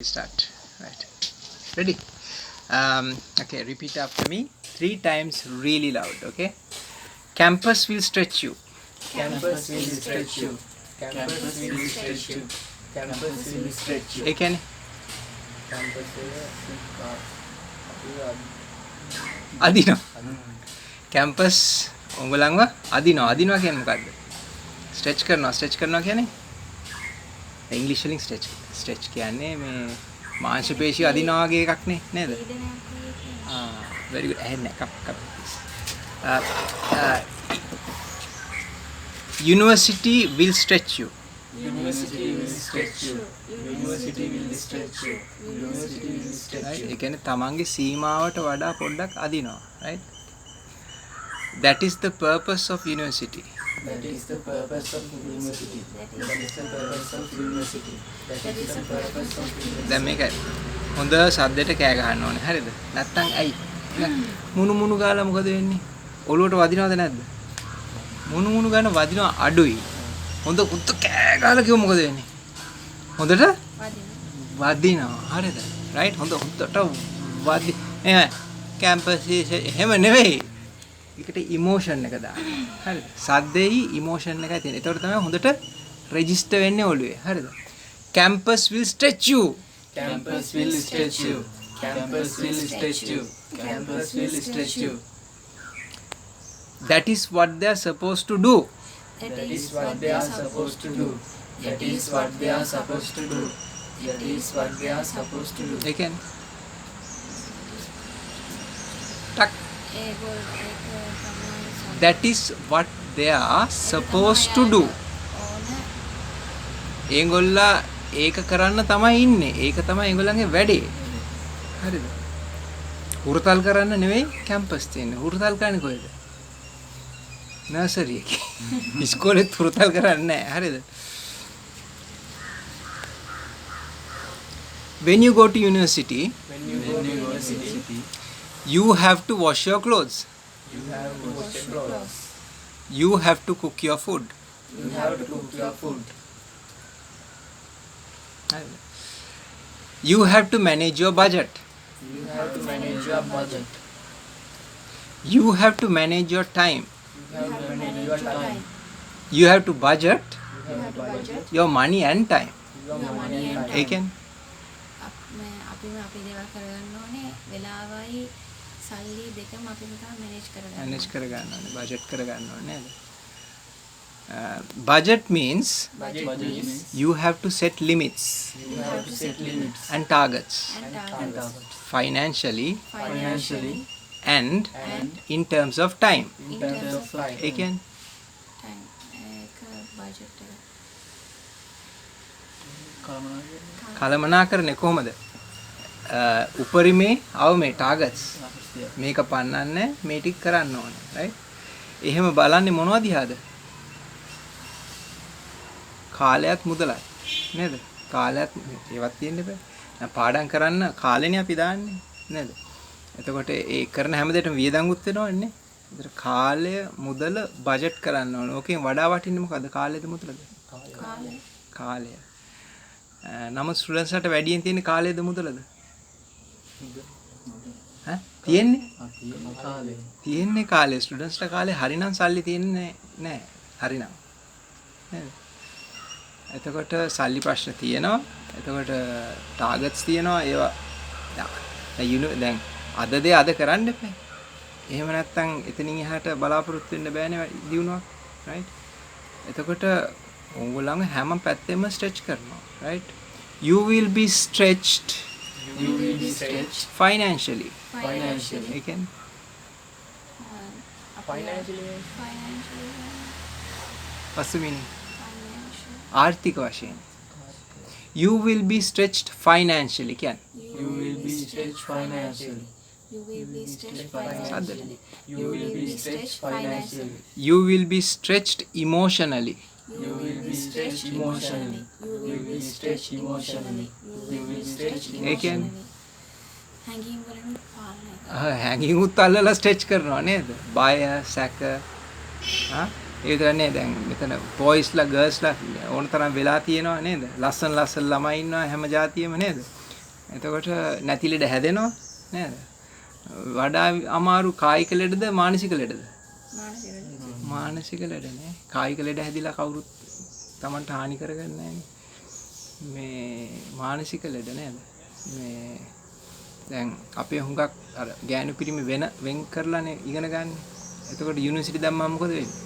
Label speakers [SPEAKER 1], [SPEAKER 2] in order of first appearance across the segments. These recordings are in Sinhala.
[SPEAKER 1] Start. Right. Ready? Okay, repeat after me 3 times really loud. Okay. Campus will stretch you.
[SPEAKER 2] Campus will stretch you. Campus will stretch you. Campus will stretch you.
[SPEAKER 1] Again.
[SPEAKER 2] Campus
[SPEAKER 1] අදිනවා. කැම්පස් උඹලන්ව අදිනවා කියන්නේ මොකද්ද? ස්ට්‍රෙච් කරනවා කියන්නේ ඉංග්‍රීසි වලින් ස්ට්‍රෙච් කියන්නේ මේ මාංශ පේශි අදිනවා වගේ එකක් නේ නේද? very good. ඇහෙන්නේ කප්. University will stretch you.
[SPEAKER 2] University will stretch you. University will stretch you. University will stretch
[SPEAKER 1] Right?
[SPEAKER 2] you.
[SPEAKER 1] ඒ කියන්නේ තමන්ගේ සීමාවට වඩා පොඩ්ඩක් අදිනවා. Right? That is the purpose of university.
[SPEAKER 2] That is the purpose of university. That is the purpose of university. That is the purpose of university.
[SPEAKER 1] දැන් මේක හොඳ සද්දෙට කෑ ගහන්න ඕනේ. හරිද? නැත්තම් ඇයි? මුණු ගාලා මොකද වෙන්නේ? ඔළුවට වදිනවද නැද්ද? මුණු ගාන වදිනවා අඩුයි. හොඳ උත්ත කෑ ගාලා කිව්ව මොකද වෙන්නේ? හොඳට වදිනවා. හරිද? රයිට්? හොඳට වදි. එහෙනම් කැම්පස් එහෙම නෙවෙයි. ඒකට ඉමෝෂන් එක දාන්න. හරිද? සද්දෙයි ඉමෝෂන් එකයි තියෙන. ඒතකොට තමයි හොඳට රෙජිස්ටර් වෙන්නේ ඔළුවේ. හරිද? Campus will stretch you.
[SPEAKER 2] Campus will stretch you. Campus will stretch you. Campus will stretch you.
[SPEAKER 1] That is what they are supposed to do.
[SPEAKER 2] That is what they are supposed to do. That is what they are supposed to do. That is what they are supposed to do.
[SPEAKER 1] ඒ කියන්නේ ටක්. That is what they are supposed to do. ඒගොල්ලා ඒක කරන්න තමයි ඉන්නේ. ඒක තමයි ඒගොල්ලන්ගේ වැඩේ. හරිද? හුරතල් කරන්න නෙවෙයි කැම්පස් තියෙන්නේ. හුරතල් කරන්නේ කොහෙද? නර්සරි එකේ. ඉස්කෝලේත් හුරතල් කරන්නේ නැහැ. හරිද? When you go to university,
[SPEAKER 2] When you go to university,
[SPEAKER 1] you have to wash your clothes.
[SPEAKER 2] you have to wash your clothes.
[SPEAKER 1] You have to cook your food.
[SPEAKER 2] You have to cook your food.
[SPEAKER 1] You have to manage your budget.
[SPEAKER 2] You have to manage your budget.
[SPEAKER 1] You have to manage your time.
[SPEAKER 2] You have to manage your time.
[SPEAKER 1] You have to budget
[SPEAKER 2] You have to budget
[SPEAKER 1] your money and time.
[SPEAKER 2] your money and
[SPEAKER 1] A
[SPEAKER 2] time.
[SPEAKER 1] කියන්නේ
[SPEAKER 3] අපිම අපේ දේවල් කරගන්න ඕනේ වෙලාවයි සල්ලි දෙකම අපිම තමයි මැනේජ් කරගන්න.
[SPEAKER 1] manage කරගන්න ඕනේ, budget කරගන්න ඕනේ නේද? Budget means
[SPEAKER 2] Budget means
[SPEAKER 1] you have to set limits
[SPEAKER 2] you have to set limits
[SPEAKER 1] and targets
[SPEAKER 3] and
[SPEAKER 2] and
[SPEAKER 3] targets.
[SPEAKER 2] targets.
[SPEAKER 1] financially
[SPEAKER 2] Financially
[SPEAKER 1] and
[SPEAKER 2] and
[SPEAKER 1] in terms of time.
[SPEAKER 2] in terms of time.
[SPEAKER 1] ඒ කියන්නේ
[SPEAKER 3] time ඒක බජට් එක.
[SPEAKER 1] කළමනාකරණය කොහොමද? උපරිමේ අවමේ targets මේක පන්නන්නේ මේ ටික කරන්න ඕනේ. right? එහෙම බලන්නේ මොනවද දිහාද? කාලයත් මුදලත් නේද? කාලයත් ඒවත් තියෙන්න බෑ. දැන් පාඩම් කරන්න කාලෙනේ අපි දාන්නේ නේද? එතකොට ඒ කරන හැම දෙයකටම වියදම්ුත් වෙනවන්නේ. ඒතර කාලය මුදල බජට් කරන්න ඕනේ. ඕකෙන් වඩා වටින්නේ මොකද්ද? කාලයද මුදලද? කාලය. නමුත් ස්ටුඩන්ට්ස්ලාට වැඩියෙන් තියෙන්නේ කාලයද මුදලද? ඈ තියෙන්නේ? තියෙන්නේ කාලය. ස්ටුඩන්ට්ස්ලා කාලේ හරිනම් සල්ලි තියෙන්නේ නැහැ. හරිනම්. නේද? එතකොට සල්ලි ප්‍රශ්න තියෙනවා. එතකොට ටාගට්ස් තියෙනවා. ඒවා දැන් අද දේ අද කරන්න එපා. එහෙම නැත්නම් එතනින් එහාට බලාපොරොත්තු වෙන්න බෑනේ දිනුවක්. right? එතකොට ඕගොල්ලන්ව හැම පැත්තෙම ස්ට්‍රෙච් කරනවා. right? You will be stretched
[SPEAKER 2] You will be stretched
[SPEAKER 1] financially.
[SPEAKER 2] financially.
[SPEAKER 1] ඒ කියන්නේ
[SPEAKER 2] Financially.
[SPEAKER 1] පසුමිනි ආර්ථික වශයෙන්. You will be stretched financially කියන්නේ
[SPEAKER 2] You will be stretched financially.
[SPEAKER 3] You will be stretched
[SPEAKER 1] සද්දට.
[SPEAKER 3] financially.
[SPEAKER 2] You will be stretched financially.
[SPEAKER 1] You will be stretched emotionally.
[SPEAKER 2] You will be stretched emotionally. You will be stretched emotionally. You will be stretched
[SPEAKER 1] ඒ කියන්නේ
[SPEAKER 3] හැංගීම් වලින් පාලනය කරන්න.
[SPEAKER 1] හැඟීමුත් අල්ලලා ස්ට්‍රෙච් කරනවා නේද? බය, සැක. ඒ විතරනේ දැන් මෙතන බොයිස්ලා ගර්ල්ස්ලා ඕන තරම් වෙලා තියෙනවා නේද? ලස්සන ළමයි ඉන්නවා හැම જાතියෙම නේද? එතකොට නැති ලෙඩ හැදෙනවා නේද? වඩා අමාරු කායික ලෙඩද මානසික ලෙඩද? මානසික ලෙඩ නේ. කායික ලෙඩ හැදිලා කවුරුත් Tamanට හානි කරගන්නේ නැහැ. මේ මානසික ලෙඩ නේද? මේ දැන් අපේ හුඟක් අර ගෑනු පිරිමි වෙන් කරලානේ ඉගෙන ගන්න. එතකොට යුනිවර්සිටි දැම්මම මොකද වෙන්නේ?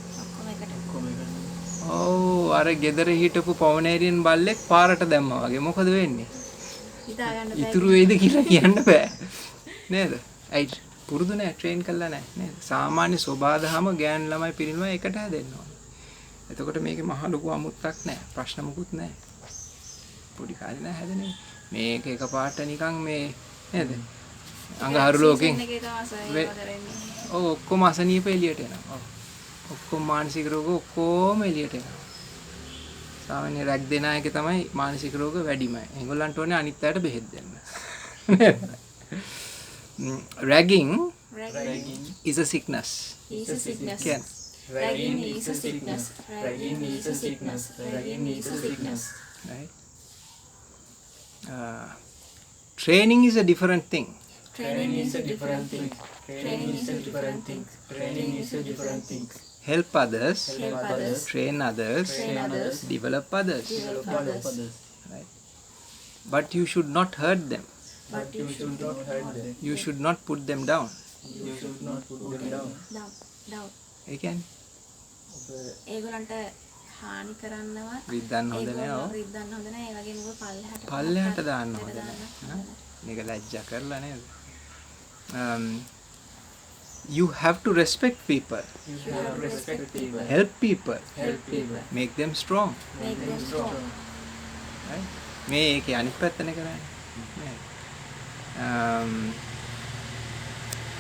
[SPEAKER 1] ඔව් අර ගෙදර හිටපු පවනේරියන් බල්ලෙක් පාරට දැම්මා වගේ. මොකද වෙන්නේ? ඉතුරු වෙයිද කියලා කියන්න බෑ. නේද? ඇයි පුරුදු නැහැ, ට්‍රේන් කරලා නැහැ නේද? සාමාන්‍ය සෝබාදහම ගෑනු ළමයි පිරිමි ළමයි එකට හැදෙන්න ඕනේ. එතකොට මේකේ මහ ලොකු අමුත්තක් නැහැ. ප්‍රශ්න මුකුත් නැහැ. පොඩි කාලේ නෑ හැදෙන්නේ. මේක එකපාරට නිකන් මේ නේද? අඟහරු ලෝකෙන් ඔව් ඔක්කොම අසනීප එළියට එනවා. ඔව්. ඔක්කොම මානසික රෝග ඔක්කොම එළියට එනවා. සාමාන්‍ය රැග් දෙන අයගේ තමයි මානසික රෝග වැඩිම. ඒගොල්ලන්ට ඕනේ අනිත් අයට බෙහෙත් දෙන්න. Ragging is a sickness. Can.
[SPEAKER 3] Ragging is a sickness. Ragging is a sickness. Ragging is a sickness.
[SPEAKER 1] Right? Training is a different thing.
[SPEAKER 2] Training is a different thing. Training is a different thing. Training is a different thing.
[SPEAKER 1] Help others,
[SPEAKER 3] Help others.
[SPEAKER 1] train others,
[SPEAKER 3] Train others.
[SPEAKER 1] develop others.
[SPEAKER 3] Develop others.
[SPEAKER 1] Right? But you should not hurt them.
[SPEAKER 3] But you should not hurt them.
[SPEAKER 1] You should not put them down.
[SPEAKER 2] You should not put them down.
[SPEAKER 3] Down.
[SPEAKER 1] Again,
[SPEAKER 3] ඒගොල්ලන්ට හානි කරන්නවත්
[SPEAKER 1] රිද්දන්න හොඳ නෑ. ඔව්.
[SPEAKER 3] රිද්දන්න හොඳ නෑ. ඒ වගේම ඔබ
[SPEAKER 1] පල්ලෙහාට දාන්න හොඳ නෑ. මේක ලැජ්ජා කරලා නේද? You have to respect people,
[SPEAKER 2] You have to respect people.
[SPEAKER 1] help people,
[SPEAKER 2] Help people.
[SPEAKER 1] make them strong.
[SPEAKER 3] make them strong.
[SPEAKER 1] Right? මේ ඒකේ අනිත් පැත්තනේ කරන්නේ. නේද?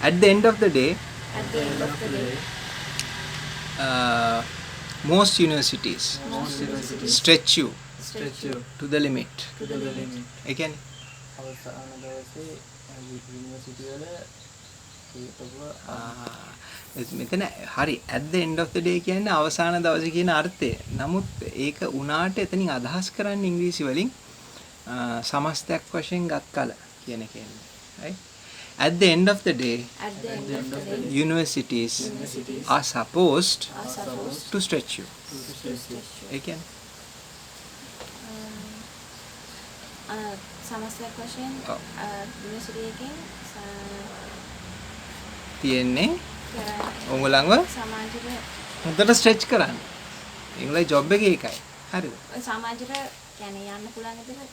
[SPEAKER 1] At the end of the day,
[SPEAKER 3] At the end of the day,
[SPEAKER 1] most universities
[SPEAKER 2] Most universities
[SPEAKER 1] stretch you
[SPEAKER 2] stretch you
[SPEAKER 1] to the limit.
[SPEAKER 2] to the limit.
[SPEAKER 1] Again,
[SPEAKER 2] අවසාන දවසේ යුනිවර්සිටි වල
[SPEAKER 1] මෙතන හරි at the end of the day කියන්නේ අවසාන දවසේ කියන අර්ථය. නමුත් ඒක උනාට එතනින් අදහස් කරන්නේ ඉංග්‍රීසි වලින් සමස්තයක් වශයෙන් ගත් කල කියන එකනේ. right? At the end of the day,
[SPEAKER 3] at the end of the day,
[SPEAKER 1] universities
[SPEAKER 2] Universities
[SPEAKER 1] are supposed
[SPEAKER 3] are supposed
[SPEAKER 1] to stretch you.
[SPEAKER 2] to stretch you.
[SPEAKER 1] Again,
[SPEAKER 3] සමස්තයක් වශයෙන්
[SPEAKER 1] ඔව්.
[SPEAKER 3] යුනිවර්සිටි එකෙන්
[SPEAKER 1] තියෙන්නේ
[SPEAKER 3] කරන්නේ
[SPEAKER 1] උඹලන්ව
[SPEAKER 3] සමාජයට
[SPEAKER 1] හොඳට ස්ට්‍රෙච් කරන්න. ඒගොල්ලෝ ජොබ් එකේ ඒකයි. හරිද?
[SPEAKER 3] ඔය සමාජයට කියන්නේ යන්න පුළුවන් විදිහට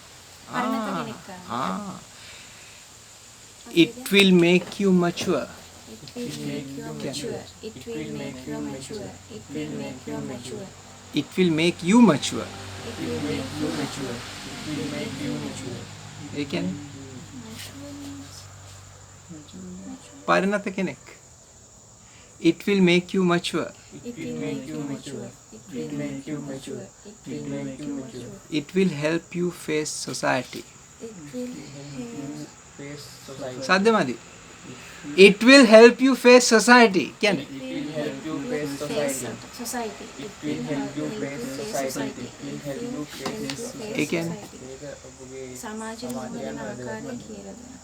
[SPEAKER 3] පරිණත කෙනෙක් කරන්න.
[SPEAKER 1] It will make you mature.
[SPEAKER 3] It will make you mature. It will make you mature. It will make you mature.
[SPEAKER 1] It will make you mature.
[SPEAKER 3] It will make you
[SPEAKER 2] Mature. It will make you mature.
[SPEAKER 1] ඒ කියන්නේ
[SPEAKER 3] mature.
[SPEAKER 1] පරිණත කෙනෙක්. It will make you mature.
[SPEAKER 3] It will make you mature. It will make you mature. It will make you mature.
[SPEAKER 1] It will help you face society.
[SPEAKER 3] It will
[SPEAKER 2] Face society.
[SPEAKER 1] සාධ්‍යමදි. It will help you face society. කියන්නේ
[SPEAKER 2] It will help you face society.
[SPEAKER 3] society.
[SPEAKER 2] It will help you face society. It will help you face
[SPEAKER 1] ඒ කියන්නේ
[SPEAKER 2] ඒක ඔබගේ
[SPEAKER 3] සමාජයේ මොන ආකාරයේ කියලා දෙනවා.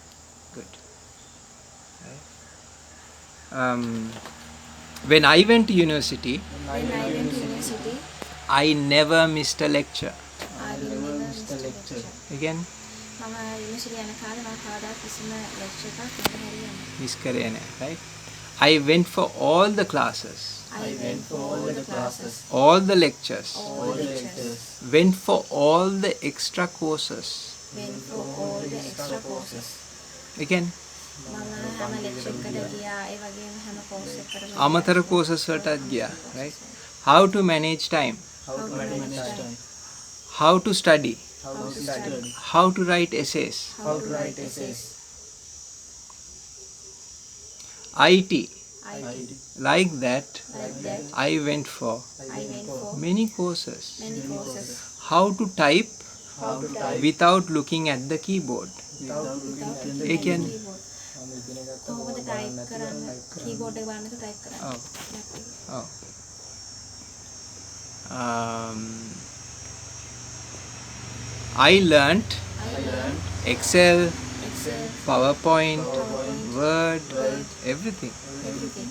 [SPEAKER 1] good. When I went to university,
[SPEAKER 3] When I went to university,
[SPEAKER 1] I never missed a lecture.
[SPEAKER 3] I will never miss a lecture.
[SPEAKER 1] Again,
[SPEAKER 3] මම යුනිවර්සිටි යන කාලේ මම කවදාවත් කිසිම ලෙක්චර් එකක් නැහැරියේ නැහැ.
[SPEAKER 1] miss කරේ නැහැ, right? I went for all the classes,
[SPEAKER 3] I went for all the classes,
[SPEAKER 1] all the lectures,
[SPEAKER 3] all the lectures,
[SPEAKER 1] went for all the extra courses.
[SPEAKER 3] went for all the extra courses.
[SPEAKER 1] Again,
[SPEAKER 3] මම හැම ලෙක්චර් එකකට ගියා, ඒ වගේම හැම කෝස් එකකටම
[SPEAKER 1] අමතර courses වලටත් ගියා, right? How to manage time,
[SPEAKER 2] how to manage time,
[SPEAKER 1] how to study,
[SPEAKER 2] how to study,
[SPEAKER 1] how to write essays,
[SPEAKER 2] how to write essays.
[SPEAKER 1] IT,
[SPEAKER 3] IT.
[SPEAKER 1] like that,
[SPEAKER 3] Like that,
[SPEAKER 1] I went for
[SPEAKER 3] I went for
[SPEAKER 1] many courses.
[SPEAKER 3] many courses.
[SPEAKER 1] How to type
[SPEAKER 2] How to type
[SPEAKER 1] without looking at the keyboard.
[SPEAKER 2] without looking
[SPEAKER 3] Without
[SPEAKER 2] at
[SPEAKER 3] looking
[SPEAKER 2] the
[SPEAKER 1] A
[SPEAKER 3] at the
[SPEAKER 1] කියන්නේ
[SPEAKER 3] keyboard.
[SPEAKER 2] මම ඉගෙන ගත්ත
[SPEAKER 3] කොහොමද ටයිප් කරන්න කීබෝඩ් එක බලන්නද ටයිප් කරන්න.
[SPEAKER 1] ඔව්. Oh. I learnt
[SPEAKER 3] I learned
[SPEAKER 1] Excel, PowerPoint, Word, everything.
[SPEAKER 3] everything.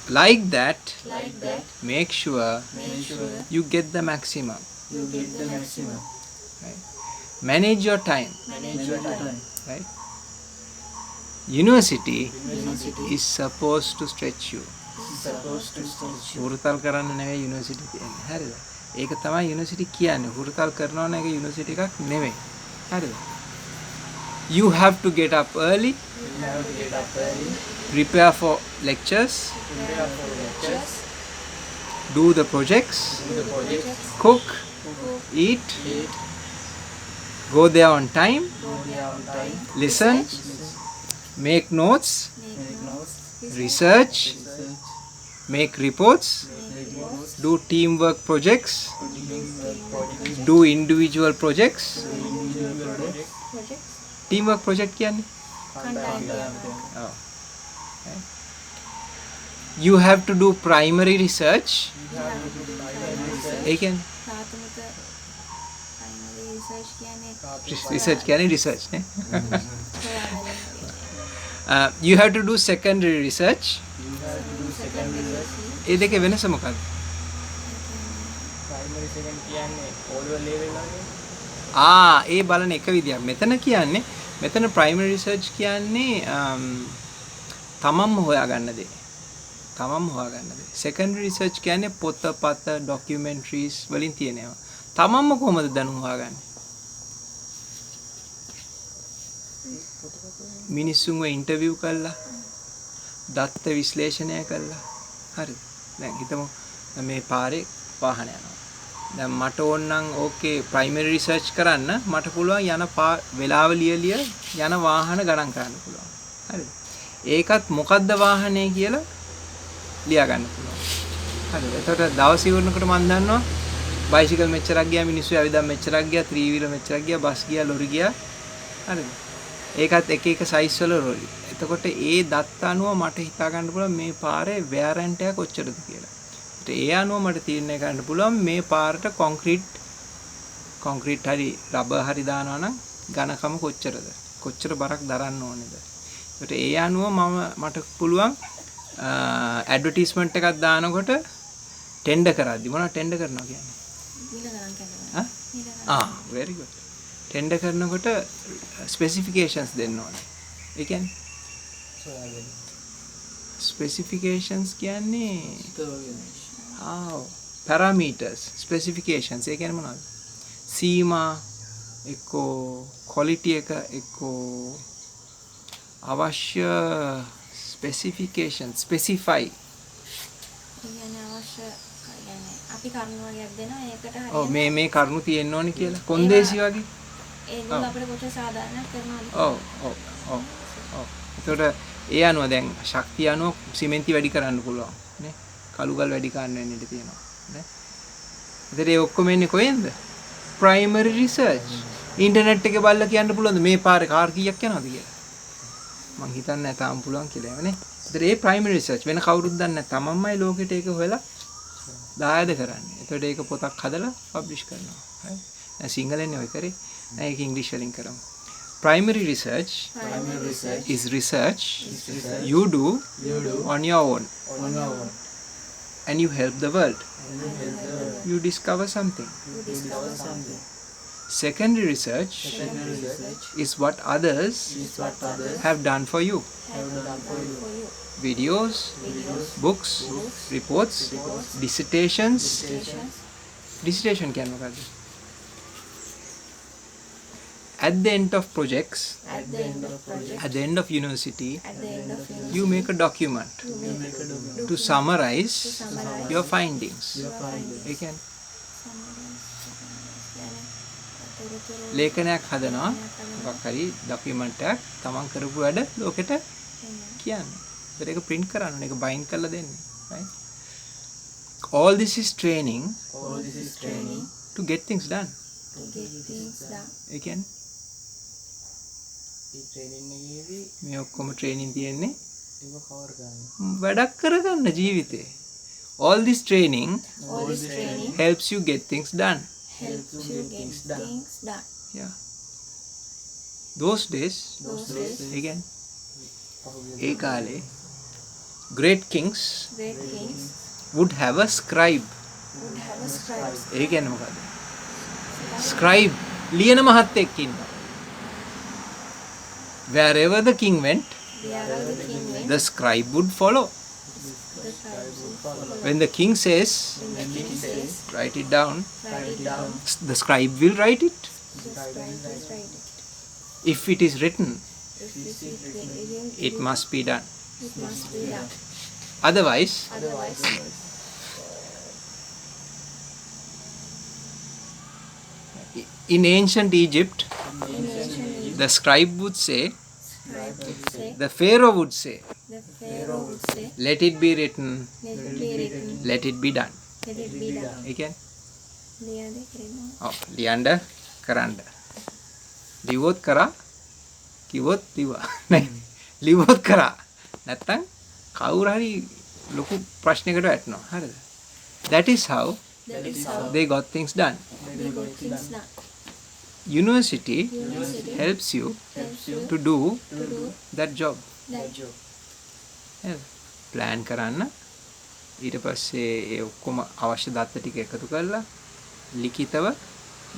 [SPEAKER 1] Like that,
[SPEAKER 3] Like that,
[SPEAKER 1] make sure
[SPEAKER 3] make sure
[SPEAKER 1] you get the maximum.
[SPEAKER 2] You get the maximum.
[SPEAKER 1] Right? Manage your time.
[SPEAKER 3] manage your time.
[SPEAKER 1] Right? University
[SPEAKER 2] University
[SPEAKER 1] is supposed to stretch you.
[SPEAKER 2] is supposed to stretch you.
[SPEAKER 1] හුරුතල් කරන්න නෙවෙයි යුනිවර්සිටි තියෙන්නේ. හරිද? ඒක තමයි යුනිවර්සිටි කියන්නේ. හුරුතල් කරනවා නම් ඒක යුනිවර්සිටි එකක් නෙවෙයි. හරිද? You have to get up early,
[SPEAKER 2] You have to get up early,
[SPEAKER 1] prepare for lectures,
[SPEAKER 2] prepare for lectures,
[SPEAKER 1] do the projects,
[SPEAKER 2] do the projects,
[SPEAKER 1] cook, eat,
[SPEAKER 2] eat,
[SPEAKER 1] go there on time,
[SPEAKER 2] go there on time,
[SPEAKER 1] listen, make notes,
[SPEAKER 2] make notes,
[SPEAKER 1] research,
[SPEAKER 2] research,
[SPEAKER 1] make reports,
[SPEAKER 2] make reports,
[SPEAKER 1] do teamwork projects,
[SPEAKER 2] teamwork projects,
[SPEAKER 1] do individual projects.
[SPEAKER 2] individual projects,
[SPEAKER 3] projects
[SPEAKER 1] teamwork project කියන්නේ?
[SPEAKER 3] කණ්ඩායම්
[SPEAKER 1] Oh. Okay. You have to do primary research. ඒ කියන්නේ
[SPEAKER 3] ප්‍රාථමික primary research කියන්නේ
[SPEAKER 1] research කියන්නේ research නේ.
[SPEAKER 3] හොයාගන්න.
[SPEAKER 1] You have to do secondary research.
[SPEAKER 2] you have to do second research.
[SPEAKER 1] ඒ දෙකේ වෙනස මොකක්ද?
[SPEAKER 2] Primary second කියන්නේ all level වගේ.
[SPEAKER 1] ඒ බලන එක විදියක්. මෙතන කියන්නේ මෙතන primary research කියන්නේ තමන්ම හොයාගන්න දේ. තමන්ම හොයාගන්න දේ. secondary research කියන්නේ පොතපත, documentaries වලින් තියෙනවා. තමන්ම කොහොමද දැනුම හොයාගන්නේ? මිනිස්සුන්ව ඉන්ටර්විව් කරලා, දත්ත විශ්ලේෂණය කරලා. හරිද? දැන් හිතමු මේ පාරේ වාහන යනවා. දැන් මට ඕන නම් ඕකේ ප්‍රයිමරි රිසර්ච් කරන්න මට පුළුවන් යන වෙලාව ලියලිය යන වාහන ගණන් කරන්න පුළුවන්. හරිද? ඒකත් මොකද්ද වාහනේ කියලා ලියා ගන්න පුළුවන්. හරිද? එතකොට දවස් ඉවරනකොට මම දන්නවා බයිසිකල් මෙච්චරක් ගියා, මිනිස්සු ඇවිදන් මෙච්චරක් ගියා, 3 wheeler මෙච්චරක් ගියා, බස් ගියා, ලොරි ගියා. හරිද? ඒකත් එක එක සයිස් වල ලොරි. එතකොට ඒ දත්ත අනුව මට හිතා ගන්න පුළුවන් මේ පාරේ wear and tear කොච්චරද කියලා. ඒ අනුව මට තීරණය කරන්න පුළුවන් මේ පාරට කොන්ක්‍රීට් හරි රබර් හරි දානවා නම් ඝනකම කොච්චරද? කොච්චර බරක් දරන්න ඕනේද? ඒකට ඒ අනුව මට පුළුවන් ඇඩ්වර්ටයිස්මන්ට් එකක් දානකොට ටෙන්ඩර් කරද්දි මොනවද ටෙන්ඩර් කරනවා කියන්නේ?
[SPEAKER 3] මිල ගණන් කරනවා.
[SPEAKER 1] ආ?
[SPEAKER 3] මිල ගණන්.
[SPEAKER 1] very good. ටෙන්ඩර් කරනකොට ස්පෙસિෆිකේෂන්ස් දෙන්න ඕනේ. ඒ කියන්නේ ස්පෙસિෆිකේෂන්ස් කියන්නේ parameters, specifications ඒ කියන්නේ මොනවද? සීමා එක්කෝ quality එක එක්කෝ අවශ්‍ය specification specify.
[SPEAKER 3] කියන්නේ අවශ්‍ය කියන්නේ අපි කරුණු වගේක් දෙනවා ඒකට හරියට
[SPEAKER 1] ඔව් මේ කරුණු තියෙන්න ඕනේ කියලා. කොන්දේසි වගේ.
[SPEAKER 3] ඒගොල්ලෝ අපිට කොච්චර සාධාරණයක් කරනවද?
[SPEAKER 1] ඔව්. ඒතකොට ඒ අනුව දැන් ශක්තිය අනුව සිමෙන්ති වැඩි කරන්න පුළුවන් නේ. කළුගල් වැඩි කරන්න වෙන්න ඉඩ තියෙනවා නේ. ඒතර ඒ ඔක්කොම එන්නේ කොහෙන්ද? primary research. ඉන්ටර්නෙට් එකේ බලලා කියන්න පුළුවන්ද මේ පාරේ කාර් කීයක් යනවද කියලා? මං හිතන්නේ නැහැ තාම පුළුවන් කියලා නේ. ඒතර ඒ primary research වෙන කවුරුත් දන්නේ නැහැ. තමන්මයි ලෝකෙට ඒක හොයලා දායද කරන්නේ. ඒතකොට ඒක පොතක් හදලා පබ්ලිෂ් කරනවා. හරි. දැන් සිංහලෙන්නේ ඔය කරේ. දැන් ඒක ඉංග්‍රීසි වලින් කරමු. Primary research is research you do on your own. And you help the world. You discover something. Secondary research is what others have done for you. Videos, books, reports, dissertations. Dissertation can be at the end of projects, at the end of university, you make a document to summarize your findings. You can ලේඛනයක් හදනවා මොකක් හරි ડોකියුමන්ට් එකක් තමන් කරපු වැඩ ලෝකෙට කියන්න. ඒක print කරන්න ඕනේ. ඒක bind කරලා දෙන්න. Right? All this is training to get things done. ඒ කියන්නේ මේ ඔක්කොම training තියෙන්නේ වැඩක් කරගන්න ජීවිතේ. All this training helps you get things done. Yeah. those days
[SPEAKER 3] those days
[SPEAKER 1] again ඒ කාලේ great kings
[SPEAKER 3] great kings
[SPEAKER 1] would have a scribe.
[SPEAKER 3] would have a scribes.
[SPEAKER 1] ඒ කියන්නේ මොකද්ද? scribe ලියන මහත්තයෙක් ඉන්නවා. wherever the king went
[SPEAKER 3] Wherever the king went,
[SPEAKER 1] the scribe would follow.
[SPEAKER 3] the scribes would follow.
[SPEAKER 1] When the king says
[SPEAKER 3] When the king says,
[SPEAKER 1] write it down,
[SPEAKER 3] write it down,
[SPEAKER 1] the scribe will write it.
[SPEAKER 3] the scribe will write it.
[SPEAKER 1] If it is written,
[SPEAKER 3] If this is written,
[SPEAKER 1] it must be done.
[SPEAKER 3] it must be done.
[SPEAKER 1] Otherwise,
[SPEAKER 3] Otherwise,
[SPEAKER 1] in ancient Egypt,
[SPEAKER 3] in ancient Egypt,
[SPEAKER 1] the scribe would say,
[SPEAKER 3] scribe would say,
[SPEAKER 1] the pharaoh would say,
[SPEAKER 3] the pharaoh would say,
[SPEAKER 1] let it be written,
[SPEAKER 3] let it be written,
[SPEAKER 1] let it be done.
[SPEAKER 3] let it be done.
[SPEAKER 1] ඒ කියන්නේ
[SPEAKER 3] ලියනද කරනවා.
[SPEAKER 1] ඔව් ලියන්න කරන්න. ලිව්වොත් කරා කිව්වොත් ලිව්වා. නේ ලිව්වොත් කරා. නැත්තම් කවුරු හරි ලොකු ප්‍රශ්නයකට වැටෙනවා. හරිද? That is how
[SPEAKER 3] That is how
[SPEAKER 1] they got things done.
[SPEAKER 3] they got things done.
[SPEAKER 1] University
[SPEAKER 3] University
[SPEAKER 1] helps you
[SPEAKER 3] helps you
[SPEAKER 1] to do
[SPEAKER 3] to do
[SPEAKER 1] that job.
[SPEAKER 3] that job.
[SPEAKER 1] Plan කරන්න ඊට පස්සේ ඒ ඔක්කොම අවශ්‍ය දත්ත ටික එකතු කරලා ලිඛිතව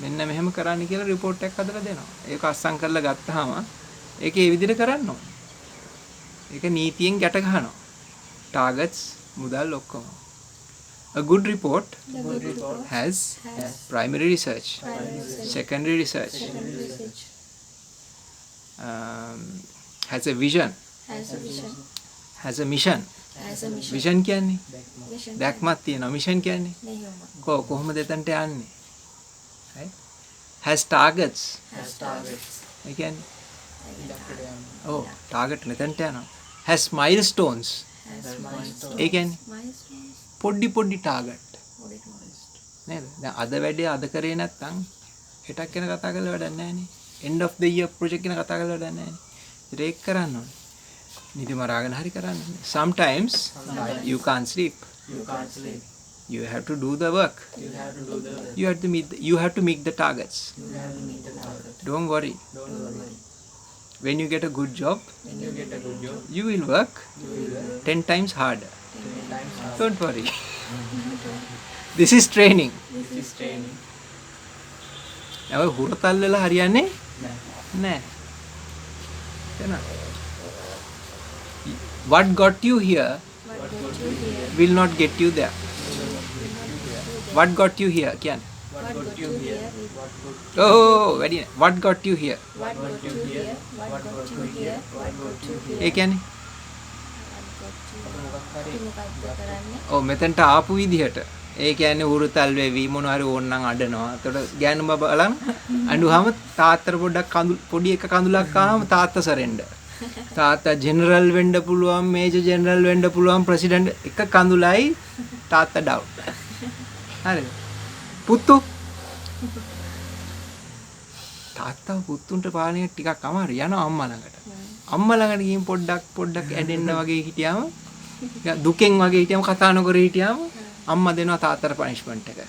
[SPEAKER 1] මෙන්න මෙහෙම කරන්න කියලා report එකක් හදලා දෙනවා. ඒක අස්සම් කරලා ගත්තාම ඒක ඒ විදිහට කරන්න ඕනේ. ඒක නීතියෙන් ගැට ගන්නවා. targets මුදල් ඔක්කොම. A good report
[SPEAKER 3] The good report
[SPEAKER 1] has
[SPEAKER 3] has
[SPEAKER 1] primary research,
[SPEAKER 3] primary research,
[SPEAKER 1] secondary research,
[SPEAKER 3] secondary research,
[SPEAKER 1] has a vision,
[SPEAKER 3] has a vision,
[SPEAKER 1] has a mission.
[SPEAKER 3] has a mission.
[SPEAKER 1] vision කියන්නේ
[SPEAKER 3] Vision.
[SPEAKER 1] දැක්මක් තියෙනවා. mission කියන්නේ
[SPEAKER 3] මෙහෙම.
[SPEAKER 1] කොහොමද එතනට යන්නේ? right? has targets.
[SPEAKER 3] Has targets.
[SPEAKER 1] ඒ කියන්නේ
[SPEAKER 2] ඉලක්කයට යන්න.
[SPEAKER 1] ඔව් target මෙතනට යනවා. has milestones.
[SPEAKER 3] Has milestones.
[SPEAKER 1] ඒ කියන්නේ
[SPEAKER 3] Milestones.
[SPEAKER 1] පොඩි target.
[SPEAKER 3] What it was.
[SPEAKER 1] නේද? දැන් අද වැඩේ අද කරේ නැත්නම් හෙටක් ගැන කතා කරලා වැඩක් නැහැ නේ. end of the year project ගැන කතා කරලා වැඩක් නැහැ නේ. ඒක කරන්න ඕනේ. නිදි මරාගෙන හරි කරන්න ඕනේ. Sometimes you can't sleep.
[SPEAKER 2] You can't sleep.
[SPEAKER 1] You have to do the work.
[SPEAKER 2] You have to do the work.
[SPEAKER 1] You have to meet the targets.
[SPEAKER 2] You have to meet the target.
[SPEAKER 1] Don't worry.
[SPEAKER 2] Don't worry.
[SPEAKER 1] When you get a good job,
[SPEAKER 2] When you get a good job,
[SPEAKER 1] you will work
[SPEAKER 2] you will work
[SPEAKER 1] 10 times harder.
[SPEAKER 2] 10 times harder.
[SPEAKER 1] Don't worry. This is training.
[SPEAKER 2] This is training.
[SPEAKER 1] now හුරතල් වෙලා හරියන්නේ
[SPEAKER 2] Nah.
[SPEAKER 1] නැහැ. එතන what got you here
[SPEAKER 3] What got you here?
[SPEAKER 1] will not get you there. What got you here කියන්නේ
[SPEAKER 2] What got you here? What got
[SPEAKER 1] වැඩි නෑ. what got you here
[SPEAKER 3] What got you here? What got you here? What got you here?
[SPEAKER 1] ඒ කියන්නේ
[SPEAKER 3] What got you here?
[SPEAKER 2] මොකක් හරි
[SPEAKER 3] මොකක්ද කරන්නේ?
[SPEAKER 1] ඔව් මෙතනට ආපු විදිහට ඒ කියන්නේ හුරතල් වෙවි මොනවා හරි ඕනනම් අඬනවා. එතකොට ගෑනු බබ බලන් අඬුවාම තාත්තට පොඩ්ඩක් පොඩි එක කඳුලක් ආවම තාත්තා සරෙන්ඩර්. තාත්තා ජෙනරල් වෙන්න පුළුවන්, මේජර් ජෙනරල් වෙන්න පුළුවන්, ප්‍රෙසිඩන්ට් එක කඳුලයි තාත්තා ඩවුන්. හරිද? පුතු තාත්තා පුතුන්ට පාලනය ටිකක් අමාරු යනවා අම්මා ළඟට. අම්මා ළඟට ගිහින් පොඩ්ඩක් ඇඬෙන්න වගේ හිටියාම දුකෙන් වගේ හිටියාම කතා නොකර හිටියාම අම්මා දෙනවා තාත්තට පනිෂ්මන්ට් එක.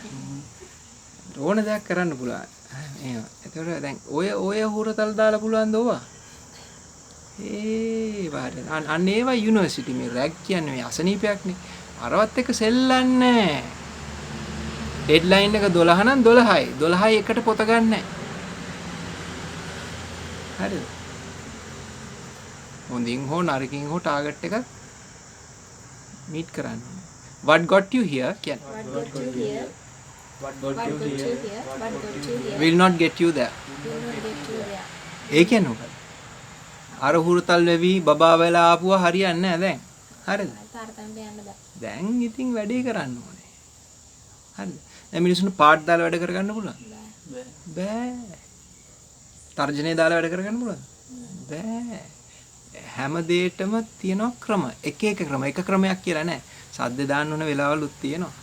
[SPEAKER 1] ඕන දෙයක් කරන්න පුළුවන්. එහෙම. ඒතකොට දැන් ඔය හුරතල් දාලා පුළුවන් දෝවා. ඒ වාරේ අන්න ඒවා යුනිවර්සිටි මේ රැග් කියන්නේ මේ අසනීපයක්නේ. අරවත් එක සෙල්ලන්නේ. ඩෙඩ්ලයින් එක 12 නම් 12යි. 12යි එකට පොත ගන්නෑ. හරිද? හොඳින් හෝ නරකින් හෝ ටාගට් එක මීට් කරන්න. what got you here කියන්නේ
[SPEAKER 3] What got you here?
[SPEAKER 2] What
[SPEAKER 3] What
[SPEAKER 2] got you
[SPEAKER 3] got you
[SPEAKER 2] here?
[SPEAKER 3] here? What got you here?
[SPEAKER 1] will not get you there.
[SPEAKER 3] Will not get you there.
[SPEAKER 1] ඒ කියන්නේ මොකද? අර හුරතල් වෙවි බබා වෙලා ආපුවා හරියන්නේ නැහැ දැන්. හරිද?
[SPEAKER 3] තාරතම්ට යන්න බෑ.
[SPEAKER 1] දැන් ඉතින් වැඩේ කරන්න ඕනේ. හරිද? දැන් මිනිස්සුන්ට පාට් දාලා වැඩ කරගන්න පුළුවන්.
[SPEAKER 3] බෑ.
[SPEAKER 1] බෑ. තර්ජනේ දාලා වැඩ කරගන්න පුළුවන්. බෑ. හැම දෙයකටම තියෙනවා ක්‍රම. එක ක්‍රම. එක ක්‍රමයක් කියලා නැහැ. සද්ද දාන්න ඕන වෙලාවලුත් තියෙනවා.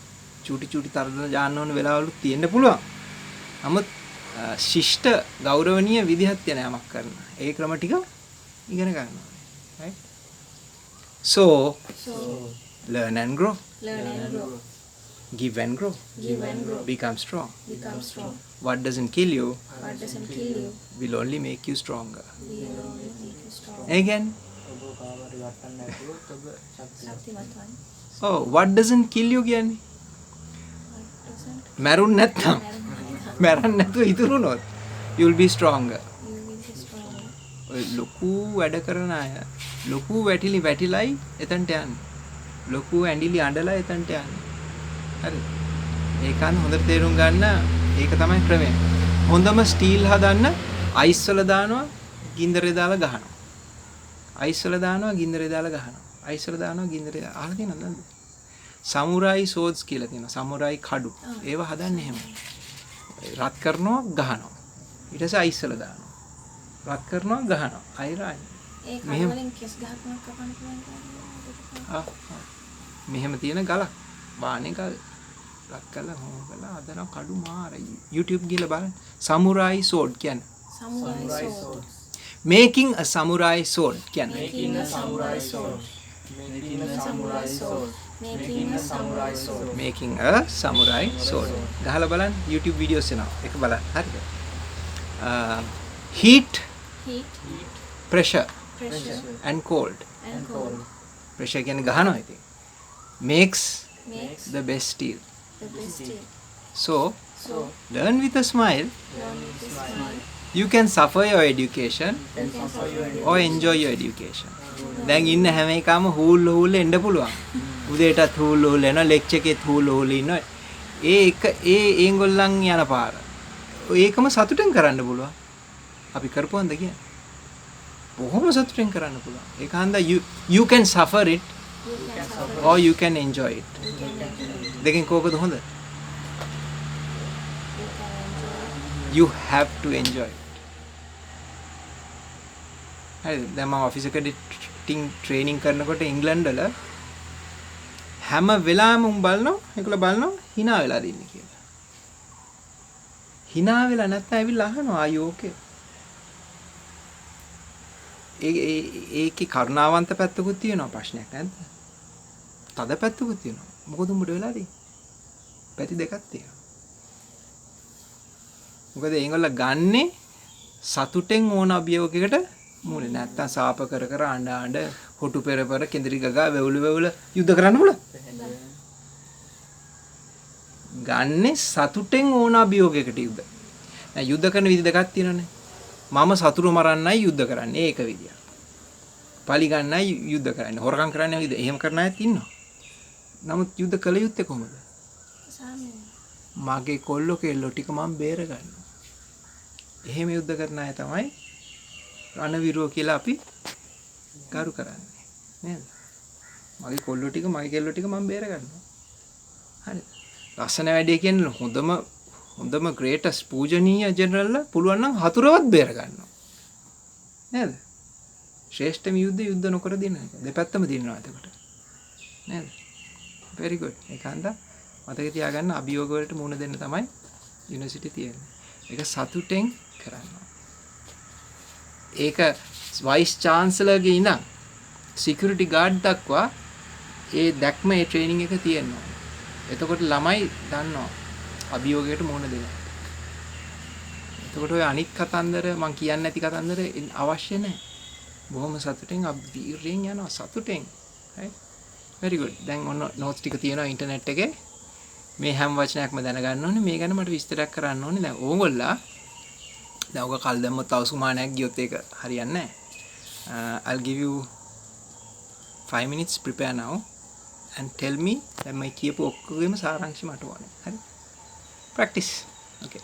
[SPEAKER 1] චූටි තර්ජන දාන්න ඕන වෙලාවලුත් තියෙන්න පුළුවන්. නමුත් ශිෂ්ට ගෞරවනීය විදිහක් තියෙන යමක් කරන. ඒ ක්‍රම ටික ඉගෙන ගන්න ඕනේ. right? So
[SPEAKER 3] So,
[SPEAKER 1] learn and grow.
[SPEAKER 3] learn and grow.
[SPEAKER 1] Give and grow.
[SPEAKER 3] Give and grow.
[SPEAKER 1] Become strong.
[SPEAKER 3] Become strong.
[SPEAKER 1] What doesn't kill you
[SPEAKER 3] What doesn't kill you
[SPEAKER 1] will only make you stronger.
[SPEAKER 3] will only make you strong.
[SPEAKER 1] Again.
[SPEAKER 2] ඔබ කාමරි වටන්න නැතුවොත් ඔබ ශක්තිමත්.
[SPEAKER 3] ශක්තිමත් වන්න.
[SPEAKER 1] Oh, what doesn't kill you කියන්නේ?
[SPEAKER 3] What doesn't
[SPEAKER 1] මැරුන් නැත්නම්.
[SPEAKER 3] matter.
[SPEAKER 1] මැරන් නැතුව ඉතුරුනොත් you'll be stronger.
[SPEAKER 3] You will be strong.
[SPEAKER 1] ඔය ලොකු වැඩ කරන අය ලොකු වැටිලයි එතනට යන්නේ. ලොකු ඇඟිලි අඬලා එතනට යන්නේ. හරිද? ඒකන් හොඳට තේරුම් ගන්න ඒක තමයි ක්‍රමය. හොඳම ස්ටීල් හදන්න අයිස් වල දානවා ගින්දරේ දාලා ගහනවා. අයිස් වල දානවා ගින්දරේ දාලා ගහනවා. අයිස් වල දානවා ගින්දරේ අහලා තියෙනවද නැද්ද? සමුරායි සෝඩ්ස් කියලා තියෙනවා. සමුරායි කඩු. ඒව හදන්නේ එහෙම. රත් කරනවා ගහනවා. ඊට පස්සේ අයිස් වල දානවා. රත් කරනවා ගහනවා. අයිරායි.
[SPEAKER 3] ඒ
[SPEAKER 1] මෙහෙම.
[SPEAKER 3] කඩවලින් කෙස් ගහක් කපන්න පුළුවන් කියලා.
[SPEAKER 1] මෙහෙම තියෙන ගලක් බානේ ගල් රත් කරලා හොම කරලා හදන කඩු මාරයි. YouTube ගිහලා බලන්න. සමුරායි සෝඩ් කියන්නේ.
[SPEAKER 3] Samurai sword.
[SPEAKER 1] Making a samurai sword කියන්නේ.
[SPEAKER 2] Making a samurai sword. Making a samurai sword. Making a samurai sword.
[SPEAKER 1] Making a samurai sword. ගහලා බලන්න YouTube videos එනවා. ඒක බලන්න. හරිද? Heat,
[SPEAKER 3] Heat,
[SPEAKER 1] pressure
[SPEAKER 3] pressure,
[SPEAKER 1] and cold.
[SPEAKER 3] and cold
[SPEAKER 1] Pressure කියන්නේ ගහනවා ඉතින්. Makes
[SPEAKER 3] makes
[SPEAKER 1] the best steel.
[SPEAKER 3] the best steel.
[SPEAKER 1] So,
[SPEAKER 3] So,
[SPEAKER 1] learn with a smile.
[SPEAKER 3] learn with a smile.
[SPEAKER 1] You can suffer your education
[SPEAKER 3] You can suffer your
[SPEAKER 1] or enjoy your education. දැන් ඉන්න හැම එකම හූල් එන්න පුළුවන්. උදේටත් හූල් එනවා, ලෙක්චර් එකෙත් හූල් ඉන්නවා. ඒගොල්ලන් යන පාර. ඒකම සතුටෙන් කරන්න පුළුවන්. අපි කරපුවන්ද කියන්නේ? බොහොම සතුටෙන් කරන්න පුළුවන්. ඒක හන්දා you can suffer it
[SPEAKER 3] You can suffer.
[SPEAKER 1] or you can enjoy it.
[SPEAKER 3] You can enjoy.
[SPEAKER 1] දෙකෙන් කෝකද හොඳ?
[SPEAKER 3] You can enjoy.
[SPEAKER 1] You have to enjoy it. හරිද? දැන් මම ඔෆිස් එකේදී ට්‍රේනින් කරනකොට ඉංග්ලන්ඩ් වල හැම වෙලාවෙම උන් බලනවා ඒගොල්ලෝ බලනවා hina වෙලා දින්නේ කියලා. hina වෙලා නැත්නම් ඇවිල්ලා අහනවා are you okay? ඒකේ කරුණාවන්ත පැත්තකුත් තියෙනවා ප්‍රශ්නයක් නැද්ද? තද පැත්තකුත් තියෙනවා. මොකද උඹට වෙලා තියෙන්නේ? පැති දෙකක් තියෙනවා. මොකද ඒගොල්ලෝ ගන්නේ සතුටෙන් ඕන අභියෝගයකට මූලේ නැත්තම් සාප කර අඬ හොටු පෙර කෙඳිරි ගගා වෙවුල යුද්ධ කරන්න බුණා. ගන්නේ සතුටෙන් ඕන අභියෝගයකට යුද්ධ. දැන් යුද්ධ කරන විදි දෙකක් තියෙනවානේ. මම සතුරු මරන්නයි යුද්ධ කරන්නේ ඒක විදිය. පලි ගන්නයි යුද්ධ කරන්නේ. හොරකම් කරන්නේ විදිය. එහෙම කරන අයත් ඉන්නවා. නමුත් යුද්ධ කළ යුත්තේ කොහොමද?
[SPEAKER 3] සාමය.
[SPEAKER 1] මගේ කොල්ලෝ කෙල්ලෝ ටික මම බේර ගන්නවා. එහෙම යුද්ධ කරන අය තමයි රණවිරුව කියලා අපි කරු කරන්නේ. නේද? මගේ කොල්ලෝ ටික මගේ කෙල්ලෝ ටික මම බේර ගන්නවා. හරිද? ලස්සන වැඩේ කියන්නේ හොඳම ග්‍රේටස් පූජනීය ජෙනරල්ලා පුළුවන් නම් හතුරවත් බේර ගන්නවා. නේද? ශ්‍රේෂ්ඨම යුද්ධ නොකර දිනන එක. දෙපැත්තම දිනනවා එතකොට. නේද? very good. ඒකන්ද මතක තියාගන්න අභියෝග වලට මුහුණ දෙන්න තමයි යුනිවර්සිටි තියෙන්නේ. ඒක සතුටෙන් කරනවා. ඒක වයිස් චාන්සලර්ගේ ඉඳන් සිකියුරිටි ගාඩ් දක්වා ඒ දැක්ම ඒ ට්‍රේනින් එක තියෙනවා. එතකොට ළමයි දන්නවා අභියෝගයට මුහුණ දෙනවා. එතකොට ඔය අනිත් කතන්දර මම කියන්නේ නැති කතන්දර අවශ්‍ය නැහැ. බොහොම සතුටෙන් වීරයෙන් යනවා සතුටෙන්. right? very good. දැන් ඔන්න notes ටික තියෙනවා ඉන්ටර්නෙට් එකේ. මේ හැම වචනයක්ම දැනගන්න ඕනේ. මේ ගැන මට විස්තරයක් කරන්න ඕනේ. දැන් ඕගොල්ලා දැන් ඔක කල් දැම්මොත් තව සුමානයක් ගියොත් ඒක හරියන්නේ නැහැ. I'll give you 5 minutes prepare now and tell me දැන් මම කියපු ඔක්කොගෙම සාරාංශය මට ඕනේ. හරි? practice. okay.